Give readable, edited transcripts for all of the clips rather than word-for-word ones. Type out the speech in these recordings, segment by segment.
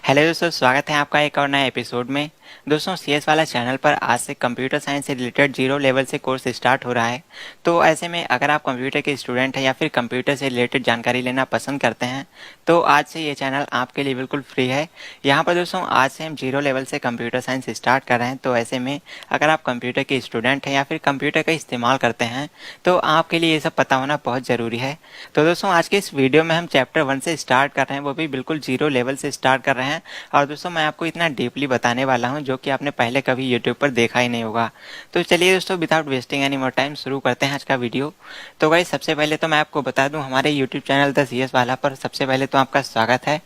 Hello दोस्तों, स्वागत है आपका एक और नए एपिसोड में। दोस्तों, सीएस वाला चैनल पर आज से कंप्यूटर साइंस से रिलेटेड जीरो लेवल से कोर्स स्टार्ट हो रहा है। तो ऐसे में अगर आप कंप्यूटर के स्टूडेंट हैं या फिर कंप्यूटर से रिलेटेड जानकारी लेना पसंद करते हैं तो आज से ये चैनल आपके लिए बिल्कुल फ्री है। यहाँ पर दोस्तों आज से हम जीरो लेवल से कंप्यूटर साइंस स्टार्ट कर रहे हैं। तो ऐसे में अगर आप कंप्यूटर के स्टूडेंट हैं या फिर कंप्यूटर का इस्तेमाल करते हैं तो आपके लिए ये सब पता होना बहुत ज़रूरी है। तो दोस्तों आज के इस वीडियो में हम चैप्टर 1 से स्टार्ट कर रहे हैं, वो भी बिल्कुल जीरो लेवल से स्टार्ट कर रहे हैं। और दोस्तों मैं आपको इतना डीपली बताने वाला हूं जो कि आपने पहले कभी यूट्यूब पर देखा ही नहीं होगा। तो चलिए दोस्तों, without wasting any more time शुरू करते हैं आज का वीडियो। तो गाइस सबसे पहले तो मैं आपको बता दूं, हमारे यूट्यूब चैनल द सीएस वाला पर सबसे पहले तो आपका स्वागत है।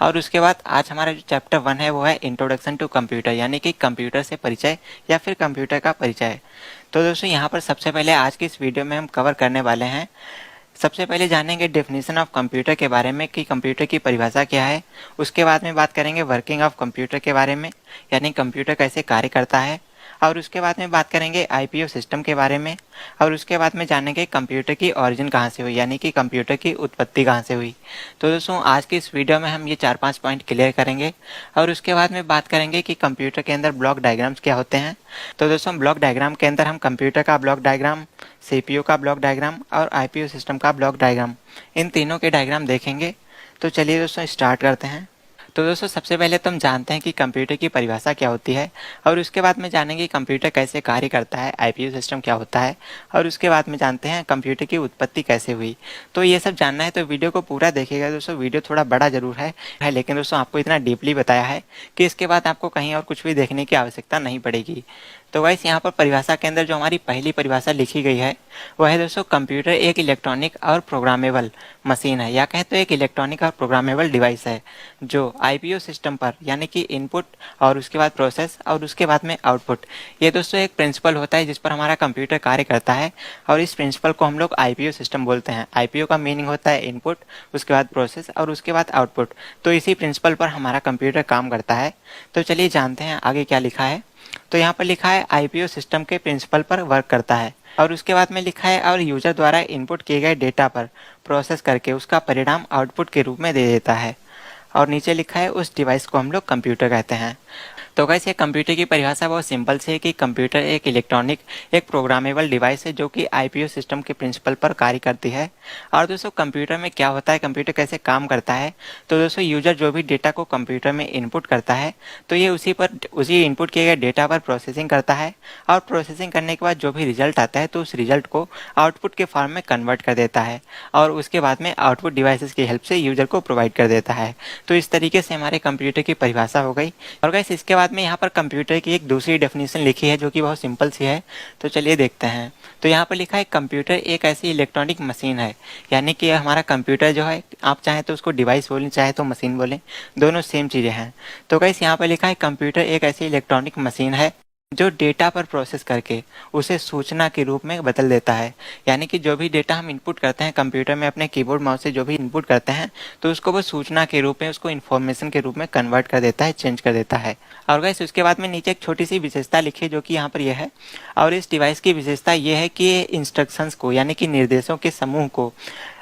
और उसके बाद आज हमारा जो चैप्टर 1 है वो है इंट्रोडक्शन टू कंप्यूटर, यानी कि कंप्यूटर से परिचय या फिर कंप्यूटर का परिचय। तो दोस्तों यहाँ पर सबसे पहले आज की इस वीडियो में हम कवर करने वाले हैं, सबसे पहले जानेंगे डेफिनेशन ऑफ कंप्यूटर के बारे में कि कंप्यूटर की परिभाषा क्या है। उसके बाद में बात करेंगे वर्किंग ऑफ कंप्यूटर के बारे में, यानी कंप्यूटर कैसे कार्य करता है। और उसके बाद में बात करेंगे आईपीओ सिस्टम के बारे में। और उसके बाद में जानेंगे कंप्यूटर की ओरिजिन कहाँ से हुई, यानी कि कंप्यूटर की उत्पत्ति कहाँ से हुई। तो दोस्तों आज की इस वीडियो में हम ये 4-5 पॉइंट क्लियर करेंगे। और उसके बाद में बात करेंगे कि कंप्यूटर के अंदर ब्लॉक डायग्राम्स क्या होते हैं। तो दोस्तों ब्लॉक डायग्राम के अंदर हम कंप्यूटर का ब्लॉक डायग्राम, सीपीयू का ब्लॉक डायग्राम और आईपीओ सिस्टम का ब्लॉक डायग्राम, इन तीनों के डायग्राम देखेंगे। तो चलिए दोस्तों स्टार्ट करते हैं। तो दोस्तों सबसे पहले तो हम जानते हैं कि कंप्यूटर की परिभाषा क्या होती है। और उसके बाद में जानेंगे कंप्यूटर कैसे कार्य करता है, आईपीओ सिस्टम क्या होता है। और उसके बाद में जानते हैं कंप्यूटर की उत्पत्ति कैसे हुई। तो ये सब जानना है तो वीडियो को पूरा देखिएगा दोस्तों। वीडियो थोड़ा बड़ा जरूर है लेकिन दोस्तों आपको इतना डीपली बताया है कि इसके बाद आपको कहीं और कुछ भी देखने की आवश्यकता नहीं पड़ेगी। तो गाइस यहाँ पर परिभाषा के अंदर जो हमारी पहली परिभाषा लिखी गई है वह है दोस्तों, कंप्यूटर एक इलेक्ट्रॉनिक और प्रोग्रामेबल मशीन है, या कहें तो एक इलेक्ट्रॉनिक और प्रोग्रामेबल डिवाइस है जो आईपीओ सिस्टम पर, यानी कि इनपुट और उसके बाद प्रोसेस और उसके बाद में आउटपुट, ये दोस्तों एक प्रिंसिपल होता है जिस पर हमारा कंप्यूटर कार्य करता है। और इस प्रिंसिपल को हम लोग आईपीओ सिस्टम बोलते हैं। आईपीओ का मीनिंग होता है इनपुट, उसके बाद प्रोसेस और उसके बाद आउटपुट। तो इसी प्रिंसिपल पर हमारा कंप्यूटर काम करता है। तो चलिए जानते हैं आगे क्या लिखा है। तो यहाँ पर लिखा है आईपीओ सिस्टम के प्रिंसिपल पर वर्क करता है। और उसके बाद में लिखा है और यूजर द्वारा इनपुट किए गए डेटा पर प्रोसेस करके उसका परिणाम आउटपुट के रूप में दे देता है। और नीचे लिखा है उस डिवाइस को हम लोग कंप्यूटर कहते हैं। तो गाइस ये कंप्यूटर की परिभाषा बहुत सिंपल सी है कि कंप्यूटर एक इलेक्ट्रॉनिक, एक प्रोग्रामेबल डिवाइस है जो कि आईपीओ सिस्टम के प्रिंसिपल पर कार्य करती है। और दोस्तों कंप्यूटर में क्या होता है, कंप्यूटर कैसे काम करता है। तो दोस्तों यूजर जो भी डेटा को कंप्यूटर में इनपुट करता है तो ये उसी इनपुट किए गए डेटा पर प्रोसेसिंग करता है। और प्रोसेसिंग करने के बाद जो भी रिजल्ट आता है तो उस रिजल्ट को आउटपुट के फॉर्म में कन्वर्ट कर देता है। और उसके बाद में आउटपुट डिवाइसेस की हेल्प से यूजर को प्रोवाइड कर देता है। तो इस तरीके से हमारे कंप्यूटर की परिभाषा हो गई। और गाइस इसके बाद में यहाँ पर कंप्यूटर की एक दूसरी डेफिनेशन लिखी है जो कि बहुत सिंपल सी है। तो चलिए देखते हैं। तो यहाँ पर लिखा है कंप्यूटर एक ऐसी इलेक्ट्रॉनिक मशीन है, यानी कि हमारा कंप्यूटर जो है, आप चाहें तो उसको डिवाइस बोलें चाहे तो मशीन बोलें, दोनों सेम चीज़ें हैं। तो गाइस यहाँ पर लिखा है कंप्यूटर एक ऐसी इलेक्ट्रॉनिक मशीन है जो डेटा पर प्रोसेस करके उसे सूचना के रूप में बदल देता है। यानी कि जो भी डेटा हम इनपुट करते हैं कंप्यूटर में अपने कीबोर्ड माउस से जो भी इनपुट करते हैं तो उसको वो सूचना के रूप में, उसको इन्फॉर्मेशन के रूप में कन्वर्ट कर देता है, चेंज कर देता है। और गाइस उसके बाद में नीचे एक छोटी सी विशेषता लिखी है जो कि यहाँ पर यह है। और इस डिवाइस की विशेषता ये है कि ये इंस्ट्रक्शंस को, यानी कि निर्देशों के समूह को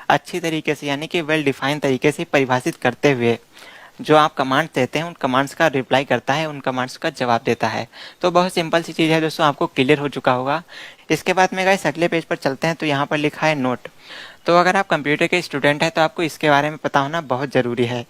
अच्छी तरीके से, यानी कि वेल डिफाइंड तरीके से परिभाषित करते हुए जो आप कमांड देते हैं उन कमांड्स का रिप्लाई करता है, उन कमांड्स का जवाब देता है। तो बहुत सिंपल सी चीज़ है दोस्तों, आपको क्लियर हो चुका होगा। इसके बाद में गाइस अगले पेज पर चलते हैं। तो यहाँ पर लिखा है नोट। तो अगर आप कंप्यूटर के स्टूडेंट हैं तो आपको इसके बारे में पता होना बहुत ज़रूरी है।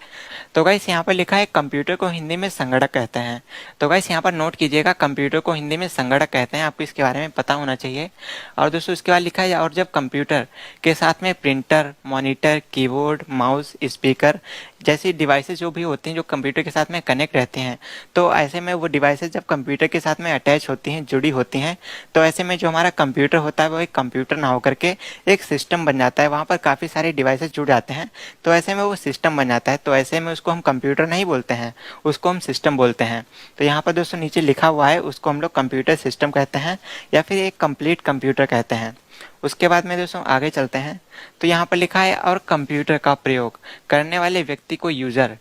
तो गाइस यहाँ पर लिखा है कंप्यूटर को हिंदी में संगणक कहते हैं। तो गाइस यहाँ पर नोट कीजिएगा, कंप्यूटर को हिंदी में संगणक कहते हैं, आपको इसके बारे में पता होना चाहिए। और दोस्तों उसके बाद लिखा है और जब कंप्यूटर के साथ में printer, monitor, keyboard, mouse, speaker जैसी डिवाइसेस जो भी होती हैं जो कंप्यूटर के साथ में कनेक्ट रहती हैं, तो ऐसे में वो डिवाइसेस जब कंप्यूटर के साथ में अटैच होती हैं, जुड़ी होती हैं, तो ऐसे में जो हमारा कंप्यूटर होता है वो एक कंप्यूटर ना होकर के एक सिस्टम बन जाता है। वहाँ पर काफ़ी सारे डिवाइसेस जुड़ जाते हैं तो ऐसे में वो सिस्टम बन जाता है। तो ऐसे में उसको हम कंप्यूटर नहीं बोलते हैं, उसको हम सिस्टम बोलते हैं। तो यहाँ पर दोस्तों नीचे लिखा हुआ है, उसको हम लोग कंप्यूटर सिस्टम कहते हैं या फिर एक कंप्लीट कंप्यूटर कहते हैं। उसके बाद में दोस्तों आगे चलते हैं। तो यहाँ पर लिखा है और कंप्यूटर का प्रयोग करने वाले व्यक्ति को यूजर,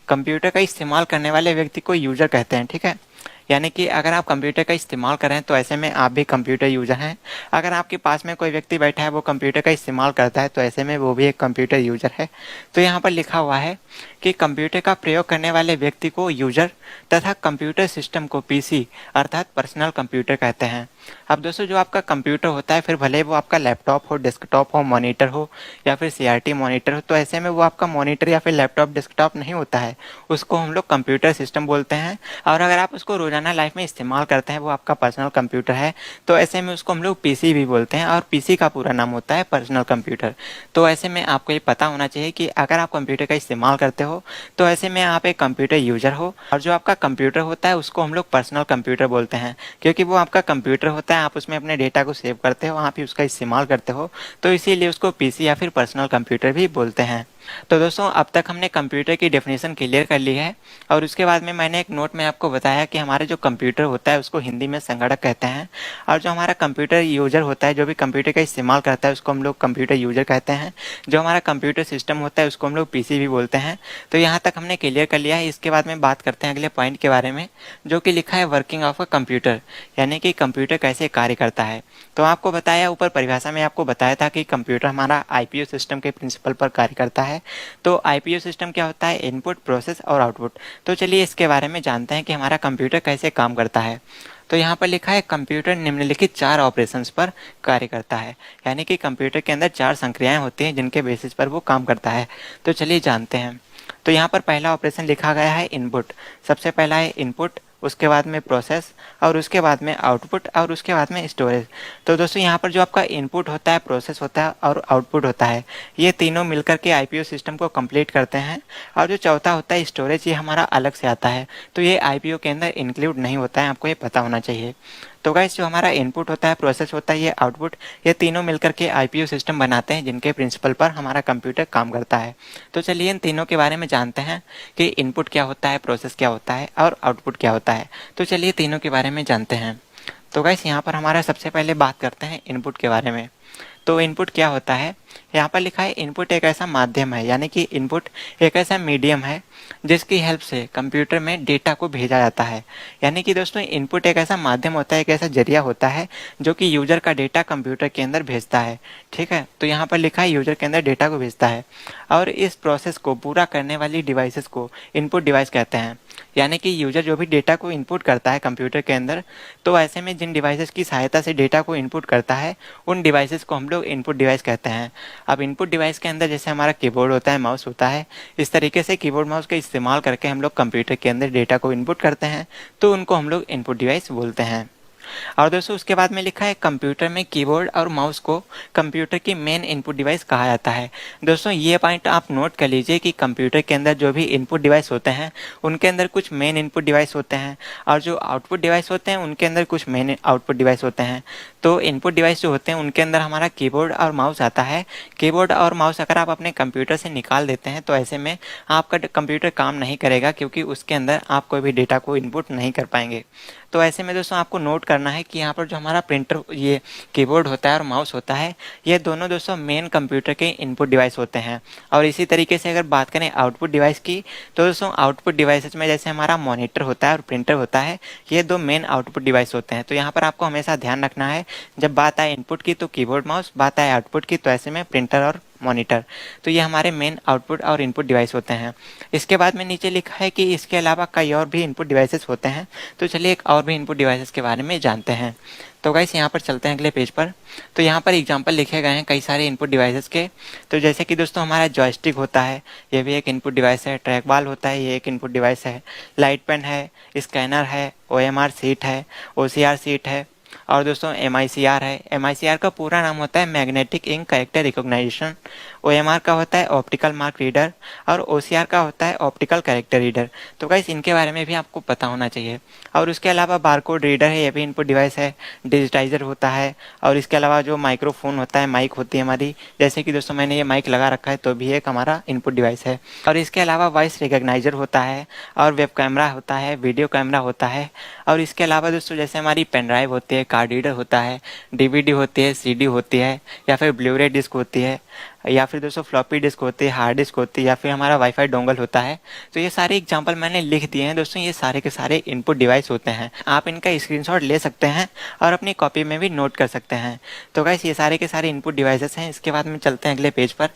कंप्यूटर का इस्तेमाल करने वाले व्यक्ति को यूजर कहते हैं, ठीक है। यानी कि अगर आप कंप्यूटर का इस्तेमाल करें तो ऐसे में आप भी कंप्यूटर यूज़र हैं। अगर आपके पास में कोई व्यक्ति बैठा है वो कंप्यूटर का इस्तेमाल करता है तो ऐसे में वो भी एक कंप्यूटर यूज़र है। तो यहाँ पर लिखा हुआ है कि कंप्यूटर का प्रयोग करने वाले व्यक्ति को यूज़र तथा कंप्यूटर सिस्टम को पीसी अर्थात पर्सनल कंप्यूटर कहते हैं। अब दोस्तों जो आपका कंप्यूटर होता है फिर भले वो आपका लैपटॉप हो, डेस्कटॉप हो, मॉनिटर हो या फिर सीआरटी मॉनिटर हो, तो ऐसे में वो आपका मॉनिटर या फिर लैपटॉप डेस्कटॉप नहीं होता है, उसको हम लोग कंप्यूटर सिस्टम बोलते हैं। और अगर आप उसको रोजाना लाइफ में इस्तेमाल करते हैं वो आपका पर्सनल कंप्यूटर है, तो ऐसे में उसको हम लोग पीसी भी बोलते हैं और पीसी का पूरा नाम होता है पर्सनल कंप्यूटर। तो ऐसे में आपको ये पता होना चाहिए कि अगर आप कंप्यूटर का इस्तेमाल करते हो तो ऐसे में आप एक कंप्यूटर यूजर हो, और जो आपका कंप्यूटर होता है उसको हम लोग पर्सनल कंप्यूटर बोलते हैं, क्योंकि वो आपका कंप्यूटर होता है, आप उसमें अपने डेटा को सेव करते हो, आप ही उसका इस्तेमाल करते हो, तो इसीलिए उसको पीसी या फिर पर्सनल कंप्यूटर भी बोलते हैं। तो दोस्तों अब तक हमने कंप्यूटर की डेफिनेशन क्लियर कर ली है, और उसके बाद में मैंने एक नोट में आपको बताया कि हमारे जो कंप्यूटर होता है उसको हिंदी में संगणक कहते हैं, और जो हमारा कंप्यूटर यूजर होता है, जो भी कंप्यूटर का इस्तेमाल करता है उसको हम लोग कंप्यूटर यूजर कहते हैं। जो हमारा कंप्यूटर सिस्टम होता है उसको हम लोग पीसी भी बोलते हैं। तो यहाँ तक हमने क्लियर कर लिया है। इसके बाद में बात करते हैं अगले पॉइंट के बारे में, जो कि लिखा है वर्किंग ऑफ अ कंप्यूटर, यानी कि कंप्यूटर कैसे कार्य करता है। तो आपको बताया, ऊपर परिभाषा में आपको बताया था कि कंप्यूटर हमारा आईपीओ सिस्टम के प्रिंसिपल पर कार्य करता है। तो आईपीओ सिस्टम क्या होता है? इनपुट, प्रोसेस और आउटपुट। तो चलिए इसके बारे में जानते हैं कि हमारा कंप्यूटर कैसे काम करता है। तो यहाँ पर लिखा है कंप्यूटर निम्नलिखित 4 ऑपरेशंस पर कार्य करता है, यानी कि कंप्यूटर के अंदर 4 संक्रियाएं होती हैं जिनके बेसिस पर वो काम करता है। तो चलिए जानते हैं। तो यहाँ पर पहला ऑपरेशन लिखा गया है इनपुट। सबसे पहला है इनपुट, उसके बाद में प्रोसेस, और उसके बाद में आउटपुट, और उसके बाद में स्टोरेज। तो दोस्तों यहाँ पर जो आपका इनपुट होता है, प्रोसेस होता है और आउटपुट होता है, ये तीनों मिलकर के आईपीओ सिस्टम को कंप्लीट करते हैं। और जो चौथा होता है स्टोरेज, ये हमारा अलग से आता है, तो ये आईपीओ के अंदर इंक्लूड नहीं होता है, आपको ये पता होना चाहिए। तो गाइस जो हमारा इनपुट होता है, प्रोसेस होता है, ये आउटपुट, ये तीनों मिलकर के आईपीओ सिस्टम बनाते हैं जिनके प्रिंसिपल पर हमारा कंप्यूटर काम करता है। तो चलिए इन तीनों के बारे में जानते हैं कि इनपुट क्या होता है, प्रोसेस क्या होता है और आउटपुट क्या होता है। तो चलिए तीनों के बारे में जानते हैं। तो गाइस यहाँ पर हमारा सबसे पहले बात करते हैं इनपुट के बारे में। तो इनपुट क्या होता है? यहाँ पर लिखा है इनपुट एक ऐसा माध्यम है, यानी कि इनपुट एक ऐसा मीडियम है जिसकी हेल्प से कंप्यूटर में डेटा को भेजा जाता है। यानी कि दोस्तों इनपुट एक ऐसा माध्यम होता है, एक ऐसा जरिया होता है जो कि यूजर का डेटा कंप्यूटर के अंदर भेजता है। ठीक है, तो यहाँ पर लिखा है यूजर के अंदर डेटा को भेजता है, और इस प्रोसेस को पूरा करने वाली डिवाइसेस को इनपुट डिवाइस कहते हैं। यानी कि यूजर जो भी डेटा को इनपुट करता है कंप्यूटर के अंदर, तो ऐसे में जिन डिवाइसेस की सहायता से डेटा को इनपुट करता है उन डिवाइसेस को हम लोग इनपुट डिवाइस कहते हैं। अब इनपुट डिवाइस के अंदर जैसे हमारा कीबोर्ड होता है, माउस होता है, इस तरीके से कीबोर्ड माउस का इस्तेमाल करके हम लोग कंप्यूटर के अंदर डेटा को इनपुट करते हैं, तो उनको हम लोग इनपुट डिवाइस बोलते हैं। और दोस्तों उसके बाद में लिखा है कंप्यूटर में कीबोर्ड और माउस को कंप्यूटर की मेन इनपुट डिवाइस कहा जाता है। दोस्तों ये पॉइंट आप नोट कर लीजिए कि कंप्यूटर के अंदर जो भी इनपुट डिवाइस होते हैं उनके अंदर कुछ मेन इनपुट डिवाइस होते हैं, और जो आउटपुट डिवाइस होते हैं उनके अंदर कुछ मेन आउटपुट डिवाइस होते हैं। तो इनपुट डिवाइस जो होते हैं उनके अंदर हमारा कीबोर्ड और माउस आता है। कीबोर्ड और माउस अगर आप अपने कंप्यूटर से निकाल देते हैं तो ऐसे में आपका कंप्यूटर काम नहीं करेगा, क्योंकि उसके अंदर आप कोई भी डेटा को इनपुट नहीं कर पाएंगे। तो ऐसे में दोस्तों आपको नोट करना है कि यहाँ पर जो हमारा प्रिंटर, ये कीबोर्ड होता है और माउस होता है, ये दोनों दोस्तों मेन कंप्यूटर के इनपुट डिवाइस होते हैं। और इसी तरीके से अगर बात करें आउटपुट डिवाइस की, तो दोस्तों आउटपुट डिवाइसेस में जैसे हमारा मॉनिटर होता है और प्रिंटर होता है, ये दो मेन आउटपुट डिवाइस होते हैं। तो यहाँ पर आपको हमेशा ध्यान रखना है, जब बात आए इनपुट की तो कीबोर्ड माउस, बात आए आउटपुट की तो ऐसे में प्रिंटर और मॉनिटर। तो ये हमारे मेन आउटपुट और इनपुट डिवाइस होते हैं। इसके बाद में नीचे लिखा है कि इसके अलावा कई और भी इनपुट डिवाइसेस होते हैं। तो चलिए एक और भी इनपुट डिवाइसेस के बारे में जानते हैं। तो गाइस यहाँ पर चलते हैं अगले पेज पर। तो यहाँ पर एग्जांपल लिखे गए हैं कई सारे इनपुट डिवाइसेस के। तो जैसे कि दोस्तों हमारा जॉयस्टिक होता है, ये भी एक इनपुट डिवाइस है। ट्रैक बॉल होता है, ये एक इनपुट डिवाइस है। लाइट पेन है, स्कैनर है, OMR सीट है, OCR सीट है, और दोस्तों MICR है। MICR का पूरा नाम होता है magnetic ink character recognition. OMR का होता है ऑप्टिकल मार्क रीडर, और OCR का होता है ऑप्टिकल कैरेक्टर रीडर। तो गाइस इनके बारे में भी आपको पता होना चाहिए। और उसके अलावा बारकोड रीडर है, ये भी इनपुट डिवाइस है। डिजिटाइजर होता है, और इसके अलावा जो माइक्रोफोन होता है, माइक होती है हमारी, जैसे कि दोस्तों मैंने ये माइक लगा रखा है तो भी एक हमारा इनपुट डिवाइस है। और इसके अलावा वॉइस रिकॉग्नाइजर होता है, और वेब कैमरा होता है, वीडियो कैमरा होता है। और इसके अलावा दोस्तों जैसे हमारी पेन ड्राइव होती है, कार्ड रीडर होता है, DVD होती है, CD होती है, या फिर ब्लूरे डिस्क होती है, या फिर दोस्तों फ्लॉपी डिस्क होती है, हार्ड डिस्क होती है, या फिर हमारा वाईफाई डोंगल होता है। तो ये सारे एग्जाम्पल मैंने लिख दिए हैं दोस्तों, ये सारे के सारे इनपुट डिवाइस होते हैं। आप इनका स्क्रीनशॉट ले सकते हैं और अपनी कॉपी में भी नोट कर सकते हैं। तो गाइस ये सारे के सारे इनपुट डिवाइसेस हैं। इसके बाद में चलते हैं अगले पेज पर,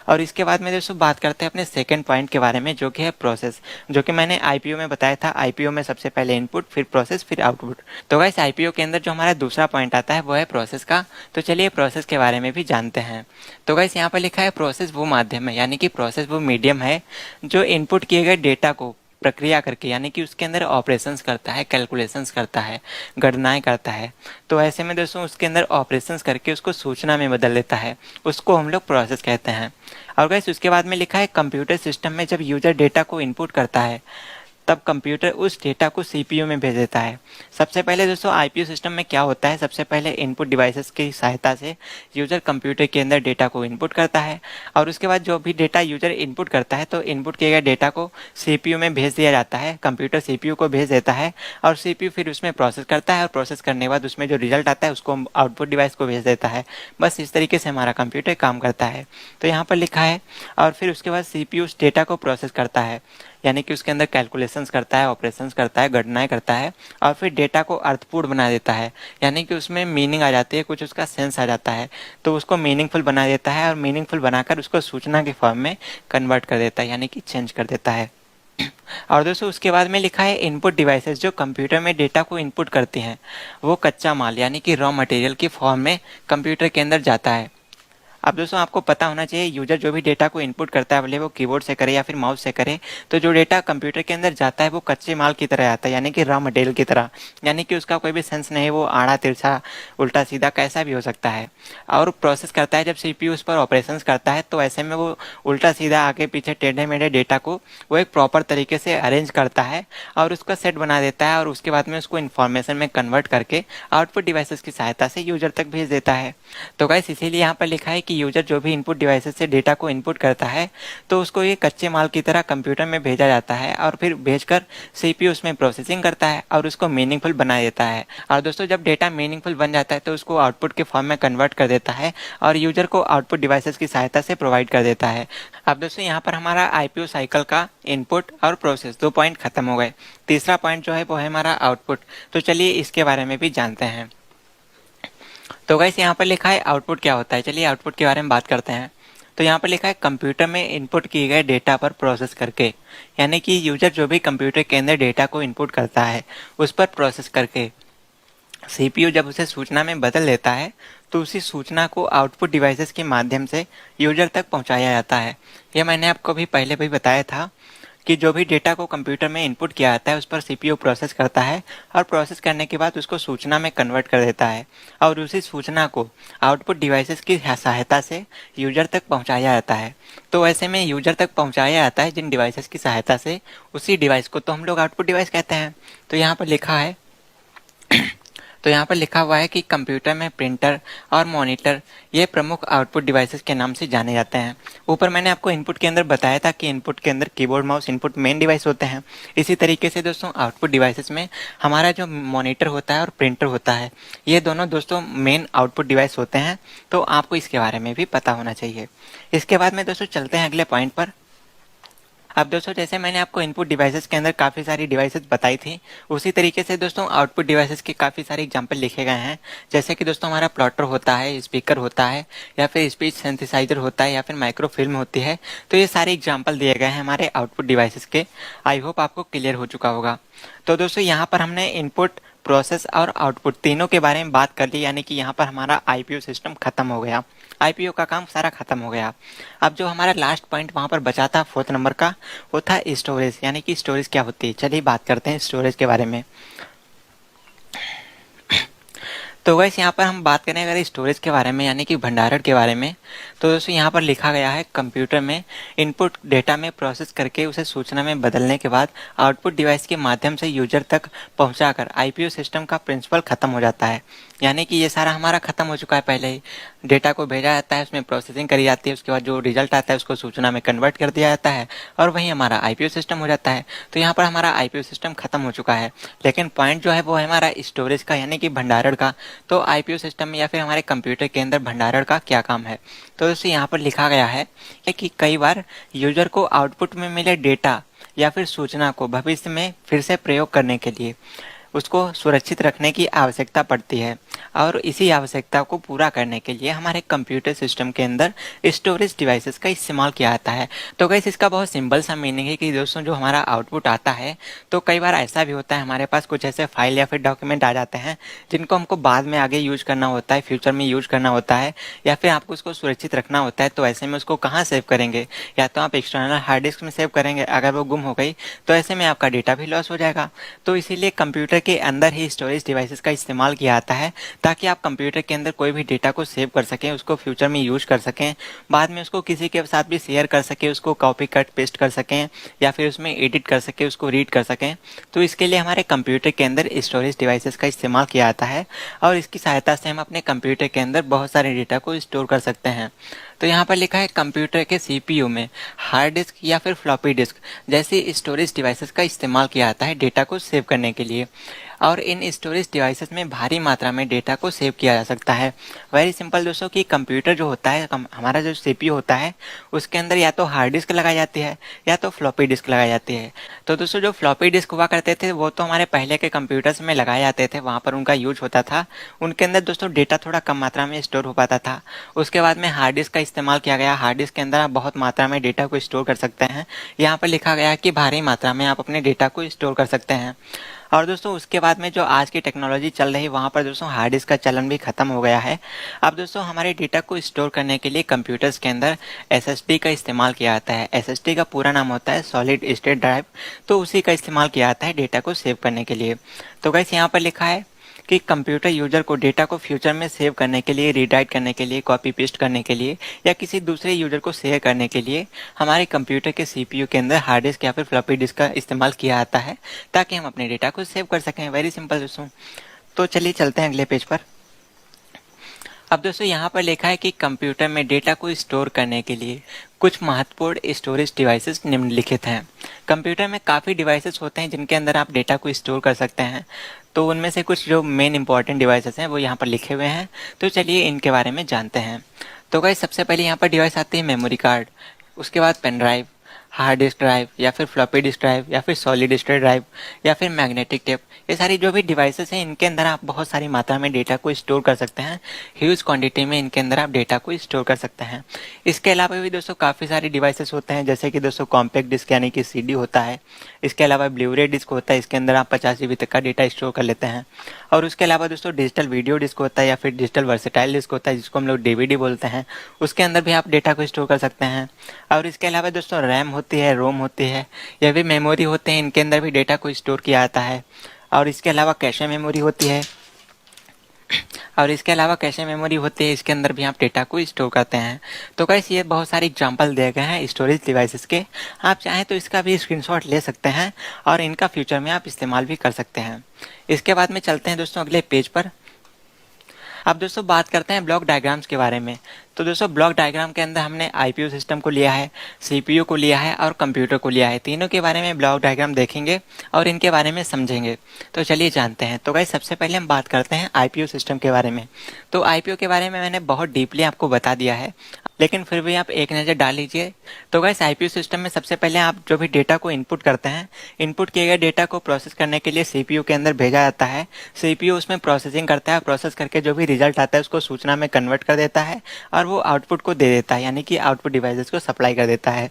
और इसके बाद में दोस्तों बात करते हैं अपने सेकंड पॉइंट के बारे में, जो कि है प्रोसेस, जो कि मैंने आईपीओ में बताया था। आईपीओ में सबसे पहले इनपुट, फिर प्रोसेस, फिर आउटपुट। तो गाइस आईपीओ के अंदर जो हमारा दूसरा पॉइंट आता है वो है प्रोसेस का। तो चलिए प्रोसेस के बारे में भी जानते हैं। तो गाइस यहाँ पर लिखा है प्रोसेस वो माध्यम है, यानी कि प्रोसेस वो मीडियम है जो इनपुट किए गए डेटा को प्रक्रिया करके, यानी कि उसके अंदर ऑपरेशंस करता है, कैलकुलेशंस करता है, गणनाएं करता है। तो ऐसे में दोस्तों उसके अंदर ऑपरेशंस करके उसको सूचना में बदल देता है, उसको हम लोग प्रोसेस कहते हैं। और गाइस उसके बाद में लिखा है कंप्यूटर सिस्टम में जब यूजर डेटा को इनपुट करता है तब कंप्यूटर उस डेटा को सीपीयू में भेज देता है। सबसे पहले दोस्तों आईपीयू सिस्टम में क्या होता है, सबसे पहले इनपुट डिवाइसेस की सहायता से यूजर कंप्यूटर के अंदर डेटा को इनपुट करता है, और उसके बाद जो भी डेटा यूजर इनपुट करता है तो इनपुट किए गए डेटा को सीपीयू में भेज दिया जाता है। कंप्यूटर सीपीयू को भेज देता है और सीपीयू फिर उसमें प्रोसेस करता है, और प्रोसेस करने के बाद उसमें जो रिजल्ट आता है उसको आउटपुट डिवाइस को भेज देता है। बस इस तरीके से हमारा कंप्यूटर काम करता है। तो यहाँ पर लिखा है, और फिर उसके बाद सीपीयू उस डेटा को प्रोसेस करता है, यानी कि उसके अंदर कैलकुलेशंस करता है, ऑपरेशंस करता है, गणनाएं करता है, और फिर डेटा को अर्थपूर्ण बना देता है, यानी कि उसमें मीनिंग आ जाती है, कुछ उसका सेंस आ जाता है, तो उसको मीनिंगफुल बना देता है, और मीनिंगफुल बनाकर उसको सूचना के फॉर्म में कन्वर्ट कर देता है, यानी कि चेंज कर देता है। और दोस्तों उसके बाद में लिखा है इनपुट डिवाइसेस जो कंप्यूटर में डेटा को इनपुट करती हैं वो कच्चा माल, यानी कि रॉ मटेरियल की फॉर्म में कंप्यूटर के अंदर जाता है। अब दोस्तों आपको पता होना चाहिए यूजर जो भी डेटा को इनपुट करता है, भले वो कीबोर्ड से करे या फिर माउस से करे, तो जो डेटा कंप्यूटर के अंदर जाता है वो कच्चे माल की तरह आता है, यानी कि रॉ मटेरियल की तरह, यानी कि उसका कोई भी सेंस नहीं, वो आड़ा तिरछा उल्टा सीधा कैसा भी हो सकता है। और प्रोसेस करता है जब सीपीयू उस पर ऑपरेशंस करता है, तो ऐसे में वो उल्टा सीधा आगे पीछे टेढ़े मेढ़े डेटा को वो एक प्रॉपर तरीके से अरेंज करता है और उसका सेट बना देता है, और उसके बाद में उसको इन्फॉर्मेशन में कन्वर्ट करके आउटपुट डिवाइसेस की सहायता से यूजर तक भेज देता है। तो गाइस इसीलिए यहाँ पर लिखा है कि यूजर जो भी इनपुट डिवाइसेस से डेटा को इनपुट करता है तो उसको ये कच्चे माल की तरह कंप्यूटर में भेजा जाता है, और फिर भेजकर सीपीयू उसमें प्रोसेसिंग करता है और उसको मीनिंगफुल बना देता है। और दोस्तों जब डेटा मीनिंगफुल बन जाता है तो उसको आउटपुट के फॉर्म में कन्वर्ट कर देता है और यूजर को आउटपुट डिवाइसेस की सहायता से प्रोवाइड कर देता है। अब दोस्तों यहाँ पर हमारा आईपीओ साइकिल का इनपुट और प्रोसेस 2 पॉइंट खत्म हो गए। तीसरा पॉइंट जो है वो है हमारा आउटपुट। तो चलिए इसके बारे में भी जानते हैं। तो गाइस यहाँ पर लिखा है आउटपुट क्या होता है, चलिए आउटपुट के बारे में बात करते हैं। तो यहाँ पर लिखा है कंप्यूटर में इनपुट किए गए डेटा पर प्रोसेस करके, यानी कि यूजर जो भी कंप्यूटर के अंदर डेटा को इनपुट करता है उस पर प्रोसेस करके सीपीयू जब उसे सूचना में बदल देता है तो उसी सूचना को आउटपुट डिवाइसेस के माध्यम से यूजर तक पहुंचाया जाता है। यह मैंने आपको भी पहले भी बताया था कि जो भी डेटा को कंप्यूटर में इनपुट किया जाता है उस पर सीपीयू प्रोसेस करता है, और प्रोसेस करने के बाद उसको सूचना में कन्वर्ट कर देता है, और उसी सूचना को आउटपुट डिवाइसेस की सहायता से यूजर तक पहुंचाया जाता है। तो ऐसे में यूजर तक पहुंचाया जाता है जिन डिवाइसेस की सहायता से, उसी डिवाइस को तो हम लोग आउटपुट डिवाइस कहते हैं। तो यहाँ पर लिखा है तो यहाँ पर लिखा हुआ है कि कंप्यूटर में प्रिंटर और मॉनिटर ये प्रमुख आउटपुट डिवाइसेस के नाम से जाने जाते हैं। ऊपर मैंने आपको इनपुट के अंदर बताया था कि इनपुट के अंदर keyboard mouse input main device होते हैं। इसी तरीके से दोस्तों आउटपुट डिवाइसेस में हमारा जो मॉनिटर होता है और प्रिंटर होता है, ये दोनों दोस्तों मेन आउटपुट डिवाइस होते हैं। तो आपको इसके बारे में भी पता होना चाहिए। इसके बाद में दोस्तों चलते हैं अगले पॉइंट पर। अब दोस्तों जैसे मैंने आपको इनपुट डिवाइसेस के अंदर काफ़ी सारी डिवाइसेस बताई थी, उसी तरीके से दोस्तों आउटपुट डिवाइसेस के काफ़ी सारे एग्जांपल लिखे गए हैं। जैसे कि दोस्तों हमारा प्लॉटर होता है, स्पीकर होता है, या फिर स्पीच सिंथेसाइजर होता है, या फिर माइक्रोफिल्म होती है। तो ये सारे एग्जाम्पल दिए गए हैं हमारे आउटपुट डिवाइसेस के। आई होप आपको क्लियर हो चुका होगा। तो दोस्तों यहाँ पर हमने इनपुट, प्रोसेस और आउटपुट तीनों के बारे में बात कर ली, यानी कि यहाँ पर हमारा आईपीओ सिस्टम खत्म हो गया, आईपीओ का काम सारा खत्म हो गया। अब जो हमारा लास्ट पॉइंट वहाँ पर बचा था 4th नंबर का, वो था स्टोरेज, यानी कि स्टोरेज क्या होती है। चलिए बात करते हैं स्टोरेज के बारे में। तो वैसे यहाँ पर हम बात करें अगर स्टोरेज के बारे में, यानी कि भंडारण के बारे में, तो दोस्तों यहाँ पर लिखा गया है कंप्यूटर में इनपुट डेटा में प्रोसेस करके उसे सूचना में बदलने के बाद आउटपुट डिवाइस के माध्यम से यूजर तक पहुँचाकर आईपीओ सिस्टम का प्रिंसिपल खत्म हो जाता है। यानी कि ये सारा हमारा खत्म हो चुका है। पहले ही डेटा को भेजा जाता है, उसमें प्रोसेसिंग करी जाती है, उसके बाद जो रिजल्ट आता है उसको सूचना में कन्वर्ट कर दिया जाता है, और वही हमारा आईपीओ सिस्टम हो जाता है। तो यहाँ पर हमारा आईपीओ सिस्टम खत्म हो चुका है। लेकिन पॉइंट जो है वो है हमारा स्टोरेज का, यानी कि भंडारण का। तो आईपीयू सिस्टम में या फिर हमारे कंप्यूटर के अंदर भंडारण का क्या काम है। तो दोस्तों यहाँ पर लिखा गया है कि कई बार यूजर को आउटपुट में मिले डेटा या फिर सूचना को भविष्य में फिर से प्रयोग करने के लिए उसको सुरक्षित रखने की आवश्यकता पड़ती है, और इसी आवश्यकता को पूरा करने के लिए हमारे कंप्यूटर सिस्टम के अंदर स्टोरेज डिवाइसेस का इस्तेमाल किया जाता है। तो गाइस इसका बहुत सिंपल सा मीनिंग है कि दोस्तों जो हमारा आउटपुट आता है, तो कई बार ऐसा भी होता है हमारे पास कुछ ऐसे फाइल या फिर डॉक्यूमेंट आ जाते हैं जिनको हमको बाद में आगे यूज करना होता है, फ्यूचर में यूज करना होता है, या फिर आपको उसको सुरक्षित रखना होता है। तो ऐसे में उसको कहाँ सेव करेंगे? या तो आप एक्सटर्नल हार्ड डिस्क में सेव करेंगे। अगर वो गुम हो गई तो ऐसे में आपका डेटा भी लॉस हो जाएगा। तो इसीलिए कंप्यूटर के अंदर ही स्टोरेज डिवाइसेस का इस्तेमाल किया जाता है ताकि आप कंप्यूटर के अंदर कोई भी डेटा को सेव कर सकें, उसको फ्यूचर में यूज कर सकें, बाद में उसको किसी के साथ भी शेयर कर सकें, उसको कॉपी कट पेस्ट कर सकें या फिर उसमें एडिट कर सकें, उसको रीड कर सकें। तो इसके लिए हमारे कंप्यूटर के अंदर स्टोरेज डिवाइसेस का इस्तेमाल किया जाता है और इसकी सहायता से हम अपने कंप्यूटर के अंदर बहुत सारे डेटा को स्टोर कर सकते हैं। तो यहाँ पर लिखा है कंप्यूटर के सीपीयू में हार्ड डिस्क या फिर फ्लॉपी डिस्क जैसी स्टोरेज डिवाइसेस का इस्तेमाल किया जाता है डेटा को सेव करने के लिए, और इन स्टोरेज डिवाइसेस में भारी मात्रा में डेटा को सेव किया जा सकता है। वेरी सिंपल दोस्तों कि कंप्यूटर जो होता है, हमारा जो सीपीयू होता है, उसके अंदर या तो हार्ड डिस्क लगाई जाती है या तो फ्लॉपी डिस्क लगाई जाती है। तो दोस्तों जो फ्लॉपी डिस्क हुआ करते थे वो तो हमारे पहले के कंप्यूटर्स में लगाए जाते थे, वहाँ पर उनका यूज होता था। उनके अंदर दोस्तों डेटा थोड़ा कम मात्रा में स्टोर हो पाता था। उसके बाद में हार्ड डिस्क का इस्तेमाल किया गया। हार्ड डिस्क के अंदर आप बहुत मात्रा में डेटा को स्टोर कर सकते हैं। यहाँ पर लिखा गया है कि भारी मात्रा में आप अपने डेटा को स्टोर कर सकते हैं। और दोस्तों उसके बाद में जो आज की टेक्नोलॉजी चल रही है वहाँ पर दोस्तों हार्ड डिस्क का चलन भी खत्म हो गया है। अब दोस्तों हमारे डेटा को स्टोर करने के लिए कंप्यूटर्स के अंदर एसएसडी का इस्तेमाल किया जाता है। एसएसडी का पूरा नाम होता है सॉलिड स्टेट ड्राइव। तो उसी का इस्तेमाल किया जाता है डेटा को सेव करने के लिए। तो गाइस यहाँ पर लिखा है कि कंप्यूटर यूजर को डेटा को फ्यूचर में सेव करने के लिए, रीराइट करने के लिए, कॉपी पेस्ट करने के लिए या किसी दूसरे यूजर को शेयर करने के लिए हमारे कंप्यूटर के सीपीयू के अंदर हार्ड डिस्क या फिर फ्लॉपी डिस्क का इस्तेमाल किया जाता है ताकि हम अपने डेटा को सेव कर सकें। वेरी सिंपल दोस्तों। तो चलिए चलते हैं अगले पेज पर। अब दोस्तों यहाँ पर लिखा है कि कंप्यूटर में डेटा को स्टोर करने के लिए कुछ महत्वपूर्ण स्टोरेज डिवाइसेस निम्नलिखित हैं। कंप्यूटर में काफ़ी डिवाइसेस होते हैं जिनके अंदर आप डेटा को स्टोर कर सकते हैं। तो उनमें से कुछ जो मेन इंपॉर्टेंट डिवाइसेस हैं वो यहाँ पर लिखे हुए हैं। तो चलिए इनके बारे में जानते हैं। तो गाइस सबसे पहले यहाँ पर डिवाइस आती है मेमोरी कार्ड, उसके बाद pen drive, hard disk drive या फिर फ्लॉपी डिस्क ड्राइव या फिर सॉलिड स्टेट ड्राइव या फिर मैग्नेटिक टेप। ये सारी जो भी डिवाइसेस हैं इनके अंदर आप बहुत सारी मात्रा में डेटा को स्टोर कर सकते हैं। ह्यूज क्वांटिटी में इनके अंदर आप डेटा को स्टोर कर सकते हैं। इसके अलावा भी दोस्तों काफ़ी सारे डिवाइसेस होते हैं, जैसे कि दोस्तों कॉम्पैक्ट डिस्क यानी कि सीडी होता है। इसके अलावा ब्लू-रे डिस्क होता है, इसके अंदर आप 50 जीबी तक का डेटा स्टोर कर लेते हैं। और उसके अलावा दोस्तों डिजिटल वीडियो डिस्क होता है या फिर डिजिटल वर्सेटाइल डिस्क होता है जिसको हम लोग डीवीडी बोलते हैं, उसके अंदर भी आप डेटा को स्टोर कर सकते हैं। और इसके अलावा दोस्तों रैम होती है, रोम होती है या फिर मेमोरी होते हैं, इनके अंदर भी डेटा को स्टोर किया जाता है। और इसके अलावा कैशे मेमोरी होती है इसके अंदर भी आप डेटा को स्टोर करते हैं। तो गाइस ये बहुत सारे एग्जांपल दिए गए हैं स्टोरेज डिवाइसेस के। आप चाहें तो इसका भी स्क्रीनशॉट ले सकते हैं और इनका फ्यूचर में आप इस्तेमाल भी कर सकते हैं। इसके बाद में चलते हैं दोस्तों अगले पेज पर। अब दोस्तों बात करते हैं ब्लॉक डायग्राम्स के बारे में। तो दोस्तों ब्लॉक डायग्राम के अंदर हमने आईपीयू सिस्टम को लिया है, सीपीयू को लिया है और कंप्यूटर को लिया है। तीनों के बारे में ब्लॉक डायग्राम देखेंगे और इनके बारे में समझेंगे। तो चलिए जानते हैं। तो गाइस सबसे पहले हम बात करते हैं आईपीयू सिस्टम के बारे में। तो आईपीयू के बारे में मैंने बहुत डीपली आपको बता दिया है, लेकिन फिर भी आप एक नज़र डाल लीजिए। तो गाइस आईपीयू सिस्टम में सबसे पहले आप जो भी डेटा को इनपुट करते हैं, इनपुट किए गए डेटा को प्रोसेस करने के लिए सीपीयू के अंदर भेजा जाता है। सीपीयू उसमें प्रोसेसिंग करता है, प्रोसेस करके जो भी रिजल्ट आता है उसको सूचना में कन्वर्ट कर देता है और वो आउटपुट को दे देता है, यानी कि आउटपुट डिवाइसेस को सप्लाई कर देता है।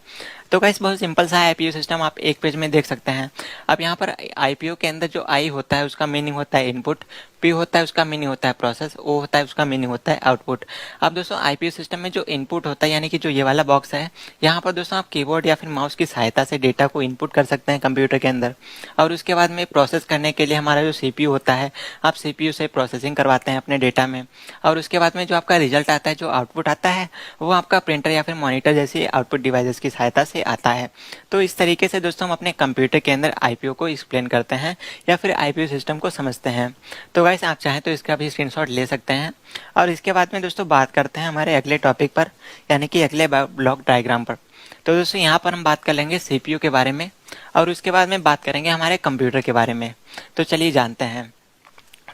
तो गाइस बहुत सिंपल सा आईपीयू सिस्टम आप एक पेज में देख सकते हैं। अब यहाँ पर आईपीयू के अंदर जो आई होता है उसका मीनिंग होता है इनपुट, पी होता है उसका मीनिंग होता है प्रोसेस, ओ होता है उसका मीनिंग होता है आउटपुट। अब दोस्तों आईपीयू सिस्टम में जो इनपुट होता है यानी कि जो ये वाला बॉक्स है, यहाँ पर दोस्तों आप कीबोर्ड या फिर माउस की सहायता से डेटा को इनपुट कर सकते हैं कंप्यूटर के अंदर। और उसके बाद में प्रोसेस करने के लिए हमारा जो सीपीयू होता है, आप सीपीयू से प्रोसेसिंग करवाते हैं अपने डेटा में। और उसके बाद में जो आपका रिजल्ट आता है, जो आउटपुट आता है, वो आपका प्रिंटर या फिर मॉनिटर जैसी आउटपुट डिवाइसेस की सहायता से आता है। तो इस तरीके से दोस्तों हम अपने कंप्यूटर के अंदर आईपीयू को एक्सप्लेन करते हैं या फिर आईपीयू सिस्टम को समझते हैं। तो गाइस आप चाहें तो इसका भी स्क्रीनशॉट ले सकते हैं। और इसके बाद में दोस्तों बात करते हैं हमारे अगले टॉपिक पर, यानी कि अगले ब्लॉक डायग्राम पर। तो दोस्तों यहाँ पर हम बात कर लेंगे सीपीयू के बारे में और उसके बाद में बात करेंगे हमारे कंप्यूटर के बारे में। तो चलिए जानते हैं।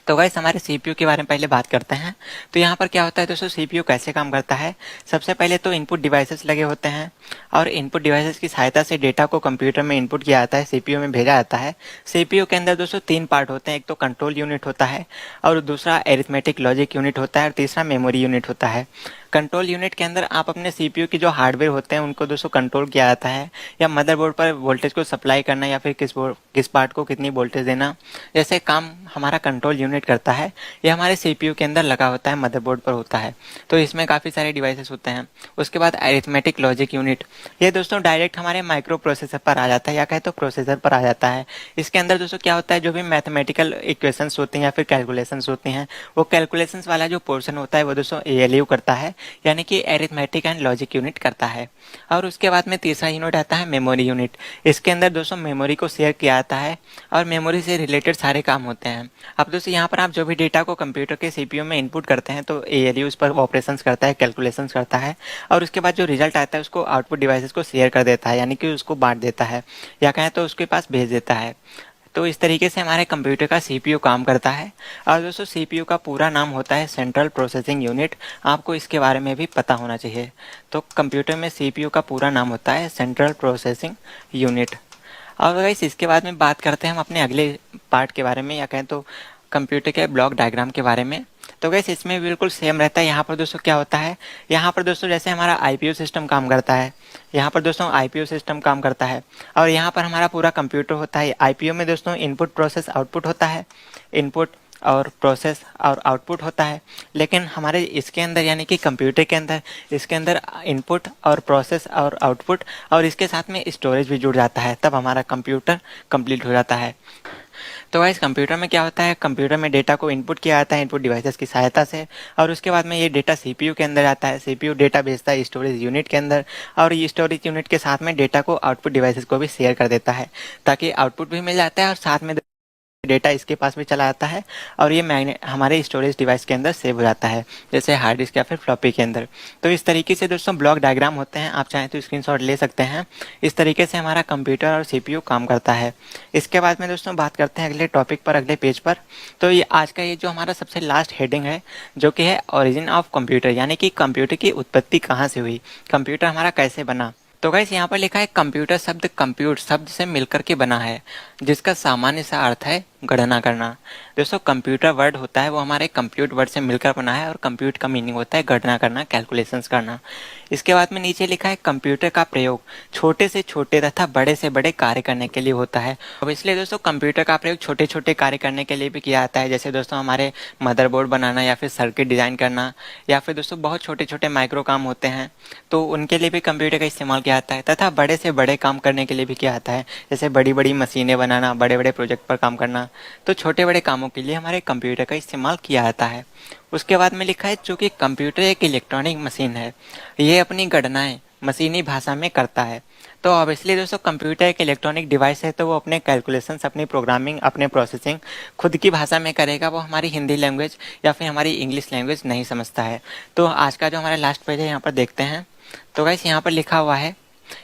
तो गाइस हमारे सीपीयू के बारे में पहले बात करते हैं। तो यहाँ पर क्या होता है दोस्तों, सीपीयू कैसे काम करता है। सबसे पहले तो इनपुट डिवाइसेस लगे होते हैं और इनपुट डिवाइसेस की सहायता से डेटा को कंप्यूटर में इनपुट किया जाता है, सीपीयू में भेजा जाता है। सीपीयू के अंदर दोस्तों 3 पार्ट होते हैं, एक तो कंट्रोल यूनिट होता है और दूसरा एरिथमेटिक लॉजिक यूनिट होता है और तीसरा मेमोरी यूनिट होता है। कंट्रोल यूनिट के अंदर आप अपने सीपीयू की जो हार्डवेयर होते हैं उनको दोस्तों कंट्रोल किया जाता है, या मदरबोर्ड पर वोल्टेज को सप्लाई करना या फिर किस पार्ट को कितनी वोल्टेज देना, जैसे काम हमारा कंट्रोल यूनिट करता है। ये हमारे सीपीयू के अंदर लगा होता है, मदरबोर्ड पर होता है। तो इसमें काफ़ी सारे डिवाइसेस होते हैं। उसके बाद अरिथमेटिक लॉजिक यूनिट, ये दोस्तों डायरेक्ट हमारे माइक्रो प्रोसेसर पर आ जाता है या कहे तो प्रोसेसर पर आ जाता है। इसके अंदर दोस्तों क्या होता है, जो भी मैथमेटिकल इक्वेशंस होती हैं या फिर कैलकुलेशंस होती हैं, वो कैलकुलेशंस वाला जो पोर्शन होता है वो दोस्तों एएलयू करता है, यानी कि अरिथमेटिक एंड लॉजिक यूनिट करता है। और उसके बाद में तीसरा यूनिट आता है मेमोरी यूनिट। इसके अंदर दोस्तों मेमोरी को शेयर किया जाता है और मेमोरी से रिलेटेड सारे काम होते हैं। अब दोस्तों यहाँ पर आप जो भी डेटा को कंप्यूटर के सीपीयू में इनपुट करते हैं तो एएलयू उस पर ऑपरेशंस करता है, कैलकुलेशंस करता है और उसके बाद जो रिजल्ट आता है उसको आउटपुट डिवाइसेस को शेयर कर देता है, यानी कि उसको बांट देता है या कहें तो उसके पास भेज देता है। तो इस तरीके से हमारे कंप्यूटर का सीपीयू काम करता है। और दोस्तों सीपीयू का पूरा नाम होता है सेंट्रल प्रोसेसिंग यूनिट, आपको इसके बारे में भी पता होना चाहिए। तो कंप्यूटर में सीपीयू का पूरा नाम होता है सेंट्रल प्रोसेसिंग यूनिट। और गाइस इसके बाद में बात करते हैं हम अपने अगले पार्ट के बारे में, या कहें तो कंप्यूटर के ब्लॉक डायग्राम के बारे में। तो गाइस इसमें बिल्कुल सेम रहता है। यहाँ पर दोस्तों क्या होता है, यहाँ पर दोस्तों जैसे हमारा आईपीयू सिस्टम काम करता है, यहाँ पर दोस्तों आईपीयू सिस्टम काम करता है और यहाँ पर हमारा पूरा कंप्यूटर होता है। आईपीयू में दोस्तों इनपुट प्रोसेस आउटपुट होता है, इनपुट और प्रोसेस और आउटपुट होता है। लेकिन हमारे इसके अंदर यानी कि कंप्यूटर के अंदर इसके अंदर इनपुट और प्रोसेस और आउटपुट और इसके साथ में स्टोरेज भी जुड़ जाता है, तब हमारा कंप्यूटर कंप्लीट हो जाता है। तो गाइस कंप्यूटर में क्या होता है, कंप्यूटर में डेटा को इनपुट किया जाता है इनपुट डिवाइसेस की सहायता से और उसके बाद में ये डेटा सीपीयू के अंदर आता है। सीपीयू डेटा भेजता है स्टोरेज यूनिट के अंदर और ये स्टोरेज यूनिट के साथ में डेटा को आउटपुट डिवाइसेस को भी शेयर कर देता है, ताकि आउटपुट भी मिल जाता है और साथ में डेटा इसके पास भी चला जाता है और ये मैग्नेट हमारे स्टोरेज डिवाइस के अंदर सेव हो जाता है, जैसे हार्ड डिस्क या फिर फ्लॉपी के अंदर। तो इस तरीके से दोस्तों ब्लॉक डायग्राम होते हैं, आप चाहें तो स्क्रीनशॉट ले सकते हैं। इस तरीके से हमारा कंप्यूटर और सीपीयू काम करता है। इसके बाद में दोस्तों बात करते हैं अगले टॉपिक पर, अगले पेज पर। तो ये आज का ये जो हमारा सबसे लास्ट हेडिंग है, जो कि है ओरिजिन ऑफ कंप्यूटर, यानी कि कंप्यूटर की उत्पत्ति कहाँ से हुई, कंप्यूटर हमारा कैसे बना। तो गाइस यहाँ पर लिखा है कंप्यूटर शब्द कंप्यूट शब्द से मिलकर के बना है, जिसका सामान्य सा अर्थ है गणना करना। दोस्तों कंप्यूटर वर्ड होता है वो हमारे कंप्यूट वर्ड से मिलकर बना है और कंप्यूट का मीनिंग होता है गणना करना, कैलकुलेशंस करना। इसके बाद में नीचे लिखा है कंप्यूटर का प्रयोग छोटे से छोटे तथा बड़े से बड़े कार्य करने के लिए होता है। अब इसलिए दोस्तों कंप्यूटर का प्रयोग छोटे छोटे कार्य करने के लिए भी किया जाता है, जैसे दोस्तों हमारे मदरबोर्ड बनाना या फिर सर्किट डिज़ाइन करना, या फिर दोस्तों बहुत छोटे छोटे माइक्रो काम होते हैं तो उनके लिए भी कंप्यूटर का इस्तेमाल किया जाता है। तथा बड़े से बड़े काम करने के लिए भी किया जाता है, जैसे बड़ी बड़ी मशीनें बनाना, बड़े बड़े प्रोजेक्ट पर काम करना। तो छोटे बड़े कामों के लिए हमारे कंप्यूटर का इस्तेमाल किया जाता है। उसके बाद में लिखा है चूँकि कंप्यूटर एक इलेक्ट्रॉनिक मशीन है, ये अपनी गणनाएं मशीनी भाषा में करता है। तो अब इसलिए दोस्तों कंप्यूटर एक इलेक्ट्रॉनिक डिवाइस है, तो वो अपने कैलकुलेशंस, अपनी प्रोग्रामिंग, अपने प्रोसेसिंग खुद की भाषा में करेगा। वो हमारी हिंदी लैंग्वेज या फिर हमारी इंग्लिश लैंग्वेज नहीं समझता है। तो आज का जो हमारा लास्ट पेज है यहाँ पर देखते हैं। तो गाइस यहाँ पर लिखा हुआ है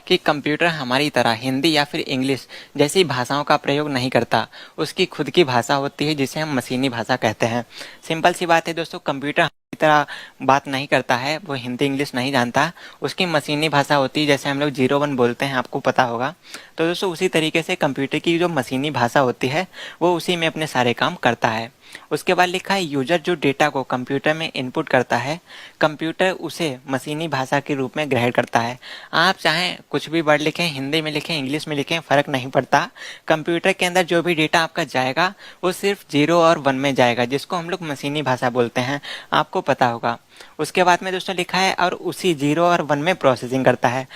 कि कंप्यूटर हमारी तरह हिंदी या फिर इंग्लिश जैसी भाषाओं का प्रयोग नहीं करता, उसकी खुद की भाषा होती है जिसे हम मशीनी भाषा कहते हैं। सिंपल सी बात है दोस्तों, कंप्यूटर हमारी तरह बात नहीं करता है, वो हिंदी इंग्लिश नहीं जानता, उसकी मशीनी भाषा होती है। जैसे हम लोग 01 बोलते हैं, आपको पता होगा। तो दोस्तों उसी तरीके से कंप्यूटर की जो मशीनी भाषा होती है वो उसी में अपने सारे काम करता है। उसके बाद लिखा है यूजर जो डेटा को कंप्यूटर में इनपुट करता है, कंप्यूटर उसे मशीनी भाषा के रूप में ग्रहण करता है। आप चाहें कुछ भी वर्ड लिखें, हिंदी में लिखें, इंग्लिश में लिखें, फ़र्क नहीं पड़ता। कंप्यूटर के अंदर जो भी डेटा आपका जाएगा वो सिर्फ 0 और 1 में जाएगा, जिसको हम लोग मशीनी भाषा बोलते हैं, आपको पता होगा। उसके बाद में दोस्तों लिखा है और उसी 0 और 1 में प्रोसेसिंग करता है।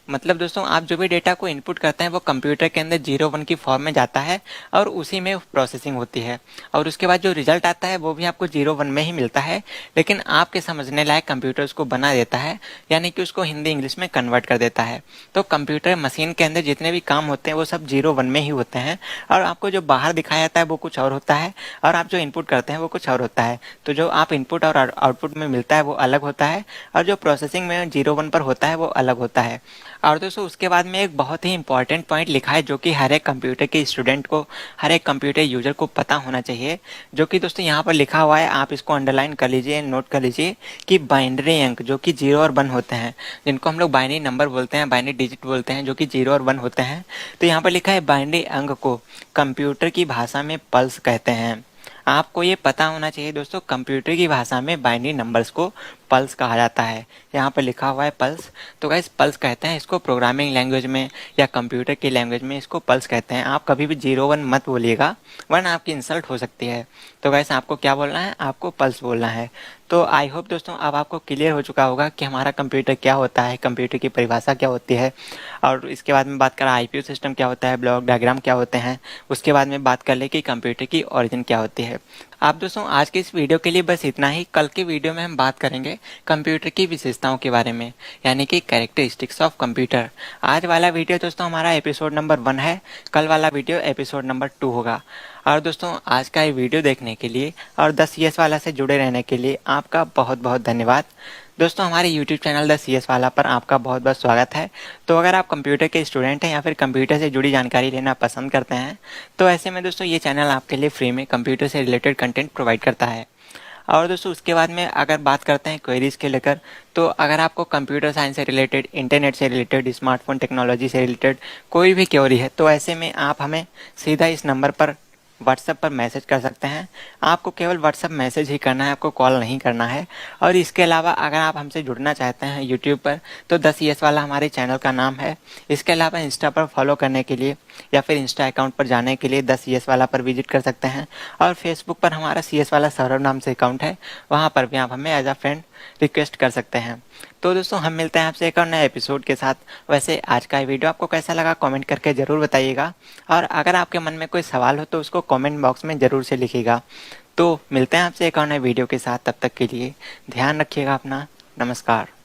मतलब दोस्तों आप जो भी डेटा को इनपुट करते हैं वो कंप्यूटर के अंदर 01 की फॉर्म में जाता है और उसी में प्रोसेसिंग होती है, और उसके बाद जो रिजल्ट आता है वो भी आपको 01 में ही मिलता है, लेकिन आपके समझने लायक कंप्यूटर उसको बना देता है, यानी कि उसको हिंदी इंग्लिश में कन्वर्ट कर देता है। तो कंप्यूटर मशीन के अंदर जितने भी काम होते हैं वो सब 01 में ही होते हैं, और आपको जो बाहर दिखाया जाता है वो कुछ और होता है और आप जो इनपुट करते हैं वो कुछ और होता है। तो जो आप इनपुट और आउटपुट में मिलता है वो अलग होता है, और जो प्रोसेसिंग में 01 पर होता है वो अलग होता है। और दोस्तों उसके बाद में एक बहुत ही इंपॉर्टेंट पॉइंट लिखा है जो कि हर एक कंप्यूटर के स्टूडेंट को, हर एक कंप्यूटर यूजर को पता होना चाहिए, जो कि दोस्तों यहाँ पर लिखा हुआ है, आप इसको अंडरलाइन कर लीजिए, नोट कर लीजिए कि बाइनरी अंक जो कि 0 और 1 होते हैं, जिनको हम लोग बाइनरी नंबर बोलते हैं, बाइनरी डिजिट बोलते हैं, जो कि 0 और 1 होते हैं। तो यहाँ पर लिखा है बाइनरी अंक को कंप्यूटर की भाषा में पल्स कहते हैं। आपको ये पता होना चाहिए दोस्तों, कंप्यूटर की भाषा में बाइनरी नंबर्स को पल्स कहा जाता है। यहाँ पर लिखा हुआ है पल्स। तो गाइस पल्स कहते हैं इसको प्रोग्रामिंग लैंग्वेज में या कंप्यूटर की लैंग्वेज में, इसको पल्स कहते हैं। आप कभी भी 0 1 मत बोलिएगा, वरना आपकी इंसल्ट हो सकती है। तो गाइस आपको क्या बोलना है, आपको पल्स बोलना है। तो आई होप दोस्तों अब आपको क्लियर हो चुका होगा कि हमारा कंप्यूटर क्या होता है, कंप्यूटर की परिभाषा क्या होती है, और इसके बाद में बात करें आईपीयू सिस्टम क्या होता है, ब्लॉक डायग्राम क्या होते हैं, उसके बाद में बात कर ले कि कंप्यूटर की ओरिजिन क्या होती है। आप दोस्तों आज के इस वीडियो के लिए बस इतना ही। कल के वीडियो में हम बात करेंगे कंप्यूटर की विशेषताओं के बारे में, यानी कि कैरेक्टरिस्टिक्स ऑफ कंप्यूटर। आज वाला वीडियो दोस्तों हमारा एपिसोड नंबर 1 है, कल वाला वीडियो एपिसोड नंबर 2 होगा। और दोस्तों आज का ये वीडियो देखने के लिए और 10 CS वाला से जुड़े रहने के लिए आपका बहुत बहुत धन्यवाद। दोस्तों हमारे YouTube चैनल 10 CS वाला पर आपका बहुत बहुत स्वागत है। तो अगर आप कंप्यूटर के स्टूडेंट हैं या फिर कंप्यूटर से जुड़ी जानकारी लेना पसंद करते हैं, तो ऐसे में दोस्तों ये चैनल आपके लिए फ्री में कंप्यूटर से रिलेटेड कंटेंट प्रोवाइड करता है। और दोस्तों उसके बाद में अगर बात करते हैं क्वेरीज के लेकर, तो अगर आपको कंप्यूटर साइंस से रिलेटेड, इंटरनेट से रिलेटेड, स्मार्टफोन टेक्नोलॉजी से रिलेटेड कोई भी क्वेरी है, तो ऐसे में आप हमें सीधा इस नंबर पर व्हाट्सएप पर मैसेज कर सकते हैं। आपको केवल व्हाट्सएप मैसेज ही करना है, आपको कॉल नहीं करना है। और इसके अलावा अगर आप हमसे जुड़ना चाहते हैं यूट्यूब पर, तो 10 CS वाला हमारे चैनल का नाम है। इसके अलावा इंस्टा पर फॉलो करने के लिए या फिर इंस्टा अकाउंट पर जाने के लिए 10 CS वाला पर विजिट कर सकते हैं। और फेसबुक पर हमारा CS वाला सौरभ नाम से अकाउंट है, वहाँ पर भी आप हमें एज अ फ्रेंड रिक्वेस्ट कर सकते हैं। तो दोस्तों हम मिलते हैं आपसे एक और नए एपिसोड के साथ। वैसे आज का वीडियो आपको कैसा लगा कमेंट करके ज़रूर बताइएगा, और अगर आपके मन में कोई सवाल हो तो उसको कमेंट बॉक्स में ज़रूर से लिखिएगा। तो मिलते हैं आपसे एक और नए वीडियो के साथ, तब तक के लिए ध्यान रखिएगा अपना। नमस्कार।